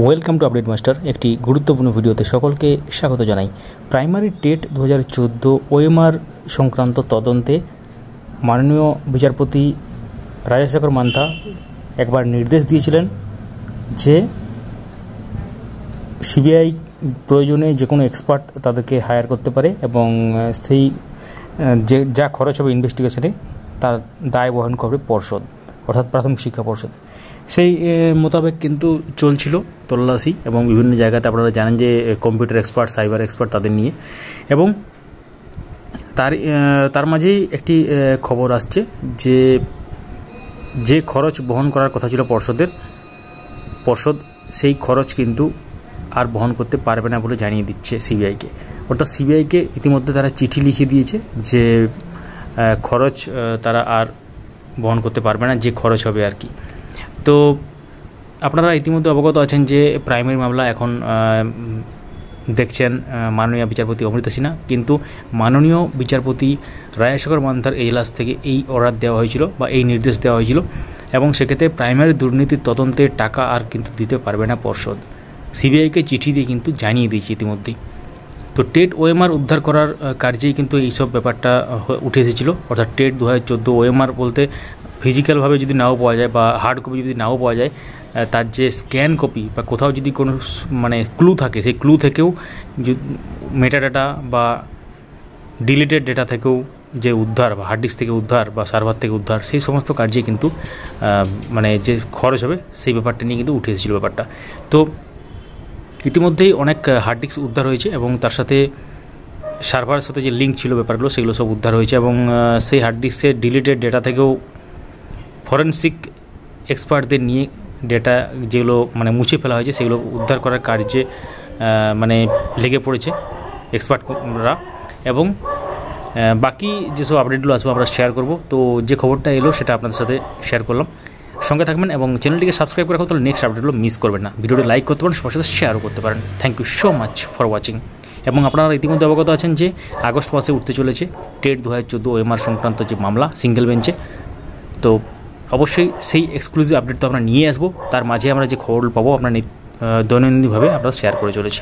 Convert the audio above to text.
Welcome to update master. একটি গুরুত্বপূর্ণ ভিডিওতে সকলকে স্বাগত জানাই। প্রাইমারি টেট 2014 ওএমআর সংক্রান্ত তদন্তে মাননীয় বিচারপতি রাজাশেখর মান্থা একবার নির্দেশ দিয়েছিলেন যে সিবিআই প্রয়োজনে যে কোনো এক্সপার্ট তাদেরকে হায়ার করতে পারে এবং সেই যা খরচ হবে ইনভেস্টিগেশনে তার দায় বহন করবে পর্ষদ, অর্থাৎ প্রাথমিক শিক্ষা পর্ষদ। সেই মোতাবেক কিন্তু চলছিল তল্লাশি এবং বিভিন্ন জায়গাতে আপনারা জানেন যে কম্পিউটার এক্সপার্ট, সাইবার এক্সপার্ট তাদের নিয়ে, এবং তার মাঝেই একটি খবর আসছে যে খরচ বহন করার কথা ছিল পর্ষদ সেই খরচ কিন্তু আর বহন করতে পারবে না বলে জানিয়ে দিচ্ছে সিবিআইকে। অর্থাৎ সিবিআইকে ইতিমধ্যে তারা চিঠি লিখে দিয়েছে যে খরচ তারা আর বহন করতে পারবে না, যে খরচ হবে আর কি। তো আপনারা ইতিমধ্যে অবগত আছেন যে প্রাইমারি মামলা এখন দেখছেন মাননীয় বিচারপতি অমৃতা সিনহা, কিন্তু মাননীয় বিচারপতি রাজাশেখর মান্থার এজলাস থেকে এই অর্ডার দেওয়া হয়েছিল বা এই নির্দেশ দেওয়া হয়েছিল, এবং সেক্ষেত্রে প্রাইমারি দুর্নীতির তদন্তের টাকা আর কিন্তু দিতে পারবে না পর্ষদ। সিবিআইকে চিঠি দিয়ে কিন্তু জানিয়ে দিয়েছে ইতিমধ্যেই। তো টেট ওএমআর উদ্ধার করার কার্যেই কিন্তু এইসব ব্যাপারটা উঠে এসেছিল। অর্থাৎ টেট 2014 ওএমআর বলতে ফিজিক্যালভাবে যদি নাও পাওয়া যায় বা হার্ড কপি যদি নাও পাওয়া যায়, তার যে স্ক্যান কপি বা কোথাও যদি কোনো ক্লু থাকে, সেই ক্লু থেকেও মেটাডাটা বা ডিলিটেড ডেটা থেকেও যে উদ্ধার বা হার্ড ডিস্ক থেকে উদ্ধার বা সার্ভার থেকে উদ্ধার, সেই সমস্ত কার্যে কিন্তু যে খরচ হবে সেই ব্যাপারটা নিয়ে কিন্তু উঠে এসেছিল ব্যাপারটা। তো ইতিমধ্যেই অনেক হার্ড ডিস্ক উদ্ধার হয়েছে এবং তার সাথে সার্ভারের সাথে যে লিঙ্ক ছিল ব্যাপারগুলো সেগুলো সব উদ্ধার হয়েছে, এবং সেই হার্ড ডিস্কের ডিলিটেড ডেটা থেকেও ফরেনসিক এক্সপার্টদের নিয়ে ডেটা যেগুলো মুছে ফেলা হয়েছে সেগুলো উদ্ধার করার কার্যে লেগে পড়েছে এক্সপার্টরা। এবং বাকি যেসব আপডেটগুলো আসবে আমরা শেয়ার করব। তো যে খবরটা এলো সেটা আপনাদের সাথে শেয়ার করলাম। সঙ্গে থাকবেন এবং চ্যানেলটিকে সাবস্ক্রাইব করে রাখুন, তাহলে নেক্সট আপডেটগুলো মিস করবেন না। ভিডিওটি লাইক করতে পারেন, সবার সাথে শেয়ারও করতে পারেন। Thank you so much for watching. এবং আপনারা ইতিমধ্যে অবগত আছেন যে আগস্ট মাসে উঠতে চলেছে টেট 2014 ওএমআর সংক্রান্ত যে মামলা সিঙ্গেল বেঞ্চে। তো অবশ্যই সেই এক্সক্লুসিভ আপডেট তো আমরা নিয়ে আসবো, তার মাঝে আমরা যে খবর পাবো আপনার দৈনন্দিনভাবে আমরা শেয়ার করে চলেছি।